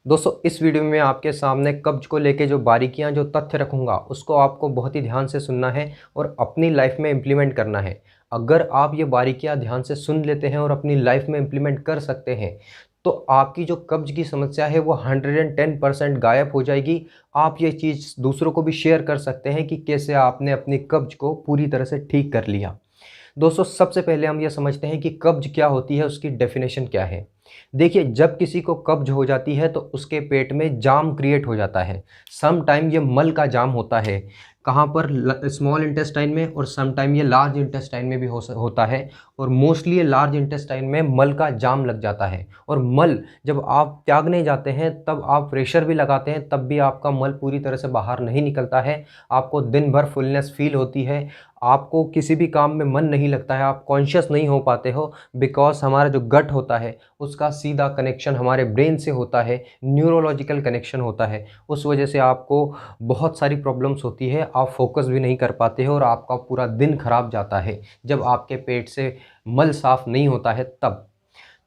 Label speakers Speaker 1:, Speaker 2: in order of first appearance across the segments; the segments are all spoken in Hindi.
Speaker 1: दोस्तों इस वीडियो में आपके सामने कब्ज को लेके जो बारीकियां जो तथ्य रखूंगा उसको आपको बहुत ही ध्यान से सुनना है और अपनी लाइफ में इम्प्लीमेंट करना है। अगर आप ये बारीकियां ध्यान से सुन लेते हैं और अपनी लाइफ में इम्प्लीमेंट कर सकते हैं तो आपकी जो कब्ज की समस्या है वो 110% गायब हो जाएगी। आप ये चीज़ दूसरों को भी शेयर कर सकते हैं कि कैसे आपने अपनी कब्ज को पूरी तरह से ठीक कर लिया। दोस्तों सबसे पहले हम ये समझते हैं कि कब्ज क्या होती है, उसकी डेफिनेशन क्या है। देखिए, जब किसी को कब्ज हो जाती है तो उसके पेट में जाम क्रिएट हो जाता है। सम टाइम ये मल का जाम होता है, कहाँ पर, स्मॉल इंटेस्टाइन में, और सम टाइम ये लार्ज इंटेस्टाइन में भी होता है। और मोस्टली ये लार्ज इंटेस्टाइन में मल का जाम लग जाता है। और मल जब आप त्यागने जाते हैं तब आप प्रेशर भी लगाते हैं तब भी आपका मल पूरी तरह से बाहर नहीं निकलता है। आपको दिन भर फुलनेस फील होती है, आपको किसी भी काम में मन नहीं लगता है, आप कॉन्शियस नहीं हो पाते हो। बिकॉज हमारा जो गट होता है उसका सीधा कनेक्शन हमारे ब्रेन से होता है, न्यूरोलॉजिकल कनेक्शन होता है। उस वजह से आपको बहुत सारी प्रॉब्लम्स होती है, आप फोकस भी नहीं कर पाते हो और आपका पूरा दिन खराब जाता है जब आपके पेट से मल साफ नहीं होता है तब।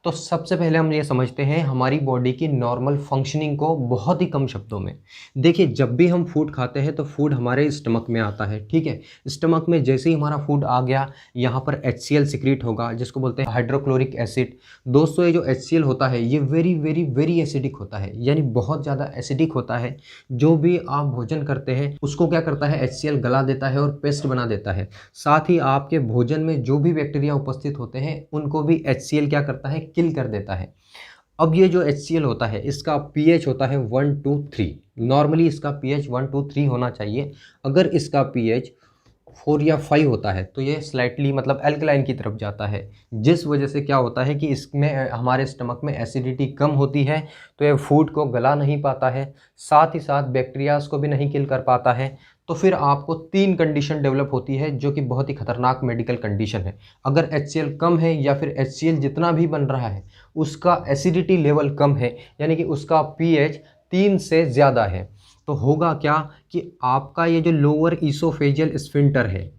Speaker 1: तो सबसे पहले हम ये समझते हैं हमारी बॉडी की नॉर्मल फंक्शनिंग को बहुत ही कम शब्दों में। देखिए, जब भी हम फूड खाते हैं तो फूड हमारे स्टमक में आता है, ठीक है। स्टमक में जैसे ही हमारा फूड आ गया, यहाँ पर HCl सिक्रीट होगा जिसको बोलते हैं हाइड्रोक्लोरिक एसिड। दोस्तों ये जो HCl होता है ये वेरी वेरी वेरी एसिडिक होता है, यानी बहुत ज़्यादा एसिडिक होता है। जो भी आप भोजन करते हैं उसको क्या करता है, HCl गला देता है और पेस्ट बना देता है। साथ ही आपके भोजन में जो भी बैक्टीरिया उपस्थित होते हैं उनको भी HCl क्या करता है, किल कर देता है। अब ये जो HCl होता है इसका pH होता है 1 to 3। नॉर्मली इसका pH 1 to 3 होना चाहिए। अगर इसका pH 4 या 5 होता है तो ये स्लाइटली मतलब एल्कलाइन की तरफ जाता है, जिस वजह से क्या होता है कि इसमें हमारे स्टमक में एसिडिटी कम होती है तो ये फूड को गला नहीं पाता है, साथ ही साथ बैक्टीरियाज को भी नहीं किल कर पाता है। तो फिर आपको 3 कंडीशन डेवलप होती है जो कि बहुत ही खतरनाक मेडिकल कंडीशन है। अगर HCl कम है या फिर HCl जितना भी बन रहा है उसका एसिडिटी लेवल कम है, यानी कि उसका pH 3 से ज़्यादा है, तो होगा क्या कि आपका ये जो लोअर ईसोफेजियल स्फिंक्टर है,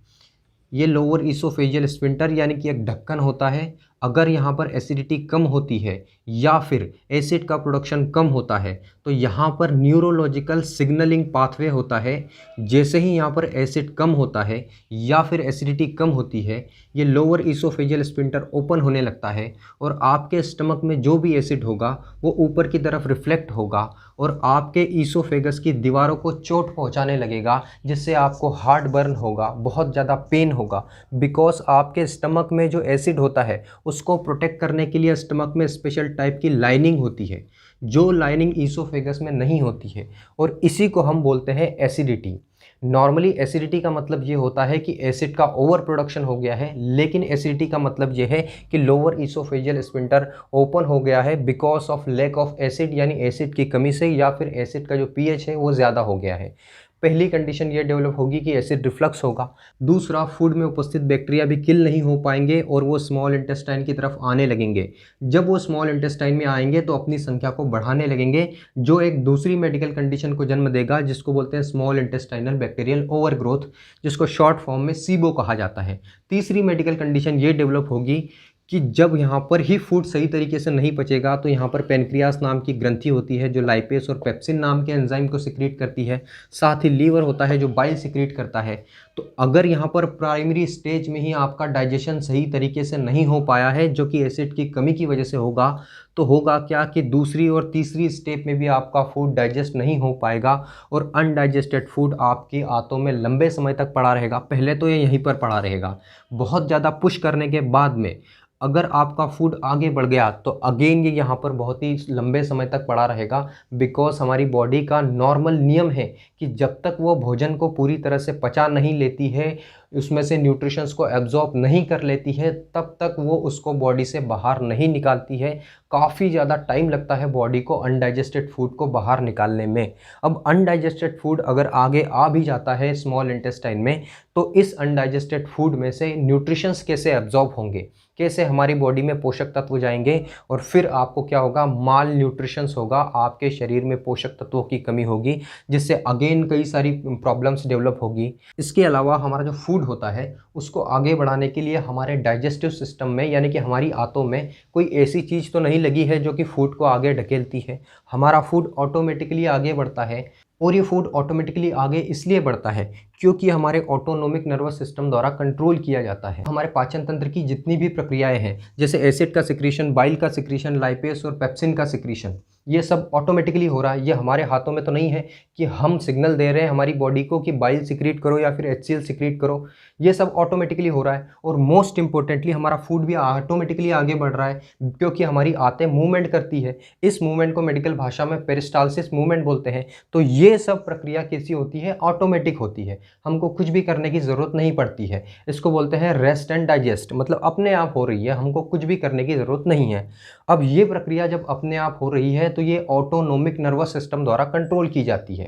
Speaker 1: ये लोअर ईसोफेजियल स्फिंक्टर यानी कि एक ढक्कन होता है, अगर यहाँ पर एसिडिटी कम होती है या फिर एसिड का प्रोडक्शन कम होता है तो यहाँ पर न्यूरोलॉजिकल सिग्नलिंग पाथवे होता है। जैसे ही यहाँ पर एसिड कम होता है या फिर एसिडिटी कम होती है, ये लोअर ईसोफेजियल स्फिंक्टर ओपन होने लगता है और आपके स्टमक में जो भी एसिड होगा वो ऊपर की तरफ रिफ्लेक्ट होगा और आपके ईसोफेगस की दीवारों को चोट पहुँचाने लगेगा, जिससे आपको हार्ट बर्न होगा, बहुत ज़्यादा पेन होगा। बिकॉज आपके स्टमक में जो एसिड होता है उसको प्रोटेक्ट करने के लिए स्टमक में स्पेशल टाइप की लाइनिंग होती है, जो लाइनिंग ईसोफेगस में नहीं होती है, और इसी को हम बोलते हैं एसिडिटी। नॉर्मली एसिडिटी का मतलब ये होता है कि एसिड का ओवर प्रोडक्शन हो गया है, लेकिन एसिडिटी का मतलब ये है कि लोअर ईसोफेजियल स्फिंक्टर ओपन हो गया है because of lack of acid, यानी एसिड की कमी से, या फिर एसिड का जो pH है वो ज़्यादा हो गया है। पहली कंडीशन ये डेवलप होगी कि एसिड रिफ्लक्स होगा। दूसरा, फूड में उपस्थित बैक्टीरिया भी किल नहीं हो पाएंगे और वो स्मॉल इंटेस्टाइन की तरफ आने लगेंगे। जब वो स्मॉल इंटेस्टाइन में आएंगे तो अपनी संख्या को बढ़ाने लगेंगे, जो एक दूसरी मेडिकल कंडीशन को जन्म देगा जिसको बोलते हैं स्मॉल इंटेस्टाइनल बैक्टीरियल ओवरग्रोथ, जिसको शॉर्ट फॉर्म में SIBO कहा जाता है। तीसरी मेडिकल कंडीशन ये डेवलप होगी कि जब यहाँ पर ही फूड सही तरीके से नहीं पचेगा तो यहाँ पर पेनक्रियास नाम की ग्रंथि होती है जो लाइपेस और पेप्सिन नाम के एंजाइम को सिक्रीट करती है। साथ ही लीवर होता है जो बाइल सिक्रीट करता है। तो अगर यहाँ पर प्राइमरी स्टेज में ही आपका डाइजेशन सही तरीके से नहीं हो पाया है, जो कि एसिड की कमी की वजह से होगा, तो होगा क्या कि दूसरी और तीसरी स्टेप में भी आपका फूड डाइजेस्ट नहीं हो पाएगा और अनडाइजेस्टेड फूड आपकी आंतों में लंबे समय तक पड़ा रहेगा। पहले तो ये यहीं पर पड़ा रहेगा, बहुत ज़्यादा पुश करने के बाद में अगर आपका फूड आगे बढ़ गया तो अगेन ये यहाँ पर बहुत ही लंबे समय तक पड़ा रहेगा। बिकॉज हमारी बॉडी का नॉर्मल नियम है कि जब तक वो भोजन को पूरी तरह से पचा नहीं लेती है, उसमें से न्यूट्रिशंस को एब्जॉर्ब नहीं कर लेती है, तब तक वो उसको बॉडी से बाहर नहीं निकालती है। काफ़ी ज़्यादा टाइम लगता है बॉडी को अनडाइजेस्टेड फूड को बाहर निकालने में। अब अनडाइजेस्टेड फूड अगर आगे आ भी जाता है स्मॉल इंटेस्टाइन में, तो इस अनडाइजेस्टेड फूड में से न्यूट्रिशंस कैसे एब्जॉर्ब होंगे, कैसे हमारी बॉडी में पोषक तत्व जाएंगे और फिर आपको क्या होगा, माल न्यूट्रिशंस होगा, आपके शरीर में पोषक तत्वों की कमी होगी, जिससे अगेन कई सारी प्रॉब्लम्स डेवलप होगी। इसके अलावा हमारा जो फूड होता है उसको आगे बढ़ाने के लिए हमारे डाइजेस्टिव सिस्टम में यानी कि हमारी आंतों में कोई ऐसी चीज़ तो नहीं लगी है जो कि फूड को आगे ढकेलती है। हमारा फूड ऑटोमेटिकली आगे बढ़ता है और ये फूड ऑटोमेटिकली आगे इसलिए बढ़ता है क्योंकि हमारे ऑटोनोमिक नर्वस सिस्टम द्वारा कंट्रोल किया जाता है। हमारे पाचन तंत्र की जितनी भी प्रक्रियाएं हैं, जैसे एसिड का सिक्रीशन, बाइल का सिक्रीशन, लाइपेस और पेप्सिन का सिक्रीशन, ये सब ऑटोमेटिकली हो रहा है। ये हमारे हाथों में तो नहीं है कि हम सिग्नल दे रहे हैं हमारी बॉडी को कि बाइल सिक्रीट करो या फिर HCl सिक्रीट करो। ये सब ऑटोमेटिकली हो रहा है। और मोस्ट इंपॉर्टेंटली हमारा फूड भी ऑटोमेटिकली आगे बढ़ रहा है क्योंकि हमारी आंतें मूवमेंट करती है। इस मूवमेंट को मेडिकल भाषा में पेरिस्टालसिस मूवमेंट बोलते हैं। तो ये सब प्रक्रिया कैसी होती है, ऑटोमेटिक होती है, हमको कुछ भी करने की ज़रूरत नहीं पड़ती है। इसको बोलते हैं रेस्ट एंड डाइजेस्ट, मतलब अपने आप हो रही है, हमको कुछ भी करने की ज़रूरत नहीं है। अब ये प्रक्रिया जब अपने आप हो रही है तो ये ऑटोनोमिक नर्वस सिस्टम द्वारा कंट्रोल की जाती है।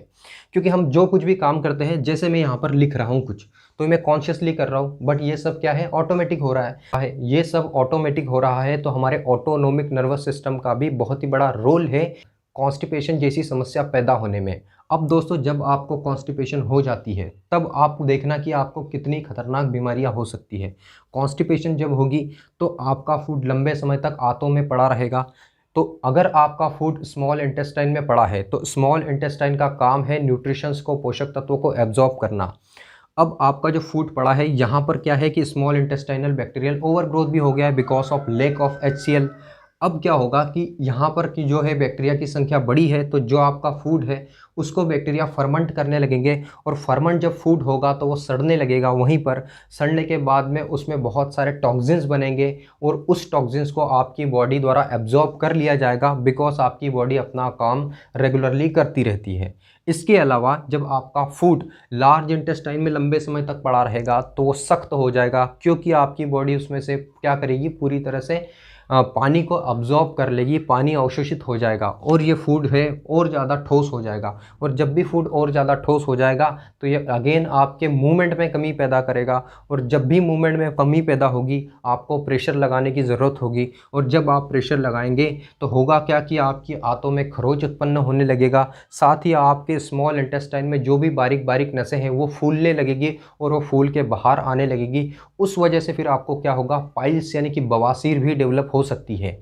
Speaker 1: क्योंकि हम जो कुछ भी काम करते हैं, जैसे मैं यहाँ पर लिख रहा हूँ कुछ, तो मैं कॉन्शियसली कर रहा हूँ, बट ये सब क्या है, ऑटोमेटिक हो रहा है। ये सब ऑटोमेटिक हो रहा है तो हमारे ऑटोनोमिक नर्वस सिस्टम का भी बहुत ही बड़ा रोल है कॉन्स्टिपेशन जैसी समस्या पैदा होने में। अब दोस्तों, जब आपको कॉन्स्टिपेशन हो जाती है तब आप देखना कि आपको कितनी खतरनाक बीमारियां हो सकती है। कॉन्स्टिपेशन जब होगी तो आपका फूड लंबे समय तक आंतों में पड़ा रहेगा। तो अगर आपका फूड स्मॉल इंटेस्टाइन में पड़ा है तो स्मॉल इंटेस्टाइन का काम है न्यूट्रिशंस को, पोषक तत्वों को एब्जॉर्ब करना। अब आपका जो फूड पड़ा है यहाँ पर क्या है कि स्मॉल इंटेस्टाइनल बैक्टीरियल ओवरग्रोथ भी हो गया है because of lack of HCl। अब क्या होगा कि यहाँ पर की जो है बैक्टीरिया की संख्या बड़ी है तो जो आपका फूड है उसको बैक्टीरिया फर्मेंट करने लगेंगे और फर्मेंट जब फूड होगा तो वो सड़ने लगेगा। वहीं पर सड़ने के बाद में उसमें बहुत सारे टॉक्सिन्स बनेंगे और उस टॉक्सिन्स को आपकी बॉडी द्वारा एब्जॉर्ब कर लिया जाएगा बिकॉज आपकी बॉडी अपना काम रेगुलरली करती रहती है। इसके अलावा जब आपका फूड लार्ज इंटेस्टाइन में लंबे समय तक पड़ा रहेगा तो वो सख्त हो जाएगा क्योंकि आपकी बॉडी उसमें से क्या करेगी, पूरी तरह से पानी को अब्जॉर्ब कर लेगी, पानी अवशोषित हो जाएगा और ये फूड है और ज़्यादा ठोस हो जाएगा। और जब भी फूड और ज़्यादा ठोस हो जाएगा तो ये अगेन आपके मूवमेंट में कमी पैदा करेगा और जब भी मूवमेंट में कमी पैदा होगी आपको प्रेशर लगाने की ज़रूरत होगी। और जब आप प्रेशर लगाएंगे तो होगा क्या कि आपकी आंतों में खरोच उत्पन्न होने लगेगा, साथ ही आपके स्मॉल इंटेस्टाइन में जो भी बारीक बारीक नसें हैं वो फूलने लगेगी और वो फूल के बाहर आने लगेगी। उस वजह से फिर आपको क्या होगा, पाइल्स यानी कि बवासीर भी डेवलप हो सकती है।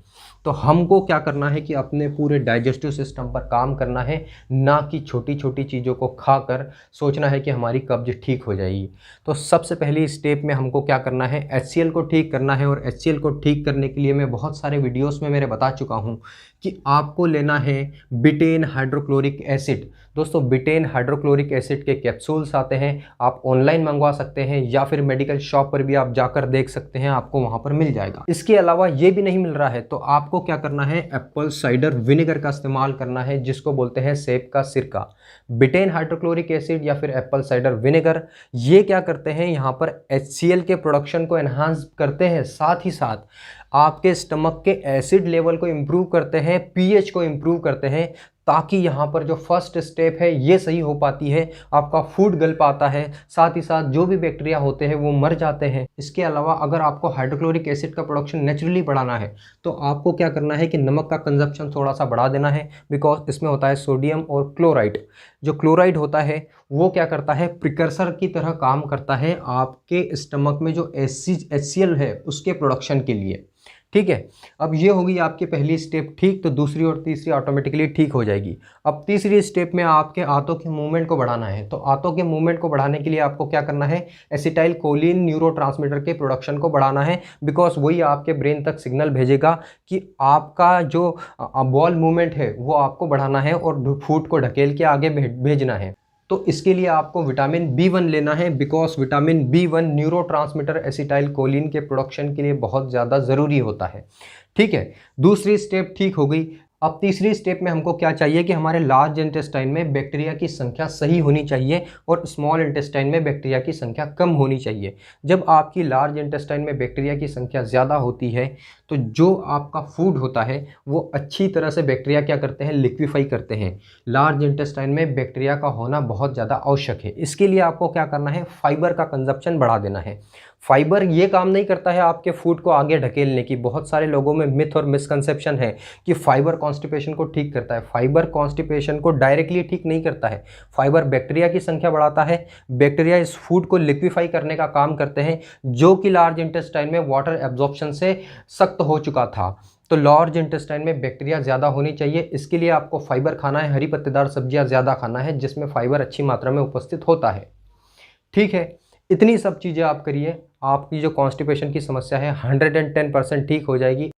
Speaker 1: तो हमको क्या करना है कि अपने पूरे डाइजेस्टिव सिस्टम पर काम करना है, ना कि छोटी छोटी चीज़ों को खाकर सोचना है कि हमारी कब्ज ठीक हो जाएगी। तो सबसे पहली स्टेप में हमको क्या करना है, HCl को ठीक करना है। और HCl को ठीक करने के लिए मैं बहुत सारे वीडियोस में मेरे बता चुका हूँ कि आपको लेना है बिटेन हाइड्रोक्लोरिक एसिड। दोस्तों, बिटेन हाइड्रोक्लोरिक एसिड के कैप्सूल्स आते हैं, आप ऑनलाइन मंगवा सकते हैं या फिर मेडिकल शॉप पर भी आप जाकर देख सकते हैं, आपको वहाँ पर मिल जाएगा। इसके अलावा ये भी नहीं मिल रहा है तो आपको क्या करना है, एप्पल साइडर विनेगर का इस्तेमाल करना है, जिसको बोलते हैं सेब का सिरका। बिटेन हाइड्रोक्लोरिक एसिड या फिर एप्पल साइडर विनेगर, ये क्या करते हैं, यहाँ पर HCl के प्रोडक्शन को एनहांस करते हैं, साथ ही साथ आपके स्टमक के एसिड लेवल को इम्प्रूव करते हैं, pH को इम्प्रूव करते हैं, ताकि यहाँ पर जो फर्स्ट स्टेप है ये सही हो पाती है, आपका फूड गल पाता है, साथ ही साथ जो भी बैक्टीरिया होते हैं वो मर जाते हैं। इसके अलावा अगर आपको हाइड्रोक्लोरिक एसिड का प्रोडक्शन नेचुरली बढ़ाना है तो आपको क्या करना है कि नमक का कंजप्शन थोड़ा सा बढ़ा देना है, बिकॉज इसमें होता है सोडियम और क्लोराइड। जो क्लोराइड होता है वो क्या करता है, प्रिकर्सर की तरह काम करता है आपके स्टमक में जो HCl है उसके प्रोडक्शन के लिए। ठीक है, अब ये होगी आपकी पहली स्टेप ठीक, तो दूसरी और तीसरी ऑटोमेटिकली ठीक हो जाएगी। अब तीसरी स्टेप में आपके आंतों के मूवमेंट को बढ़ाना है। तो आंतों के मूवमेंट को बढ़ाने के लिए आपको क्या करना है, एसिटाइल कोलिन न्यूरोट्रांसमीटर के प्रोडक्शन को बढ़ाना है, बिकॉज वही आपके ब्रेन तक सिग्नल भेजेगा कि आपका जो बॉल मूवमेंट है वो आपको बढ़ाना है और फूड को ढकेल के आगे भेजना है। तो इसके लिए आपको विटामिन B1 लेना है, because vitamin B1 neurotransmitter acetyl choline के प्रोडक्शन के लिए बहुत ज़्यादा ज़रूरी होता है। ठीक है, दूसरी स्टेप ठीक हो गई। अब तीसरी स्टेप में हमको क्या चाहिए कि हमारे लार्ज इंटेस्टाइन में बैक्टीरिया की संख्या सही होनी चाहिए और स्मॉल इंटेस्टाइन में बैक्टीरिया की संख्या कम होनी चाहिए। जब आपकी लार्ज इंटेस्टाइन में बैक्टीरिया की संख्या ज़्यादा होती है तो जो आपका फूड होता है वो अच्छी तरह से बैक्टीरिया क्या करते हैं, लिक्विफाई करते हैं। लार्ज इंटेस्टाइन में बैक्टीरिया का होना बहुत ज़्यादा आवश्यक है। इसके लिए आपको क्या करना है, फाइबर का कंजप्शन बढ़ा देना है। फाइबर ये काम नहीं करता है आपके फूड को आगे ढकेलने की। बहुत सारे लोगों में मिथ और मिसकंसेप्शन है कि फाइबर कॉन्स्टिपेशन को ठीक करता है। फाइबर कॉन्स्टिपेशन को डायरेक्टली ठीक नहीं करता है। फाइबर बैक्टीरिया की संख्या बढ़ाता है। बैक्टीरिया इस फूड को लिक्विफाई करने का काम करते हैं, जो कि लार्ज इंटेस्टाइन में वाटर एब्जॉर्प्शन से सख्त हो चुका था। तो लार्ज इंटेस्टाइन में बैक्टीरिया ज़्यादा होनी चाहिए, इसके लिए आपको फाइबर खाना है, हरी पत्तेदार सब्जियां ज़्यादा खाना है जिसमें फाइबर अच्छी मात्रा में उपस्थित होता है। ठीक है, इतनी सब चीज़ें आप करिए, आपकी जो कॉन्स्टिपेशन की समस्या है 110% ठीक हो जाएगी।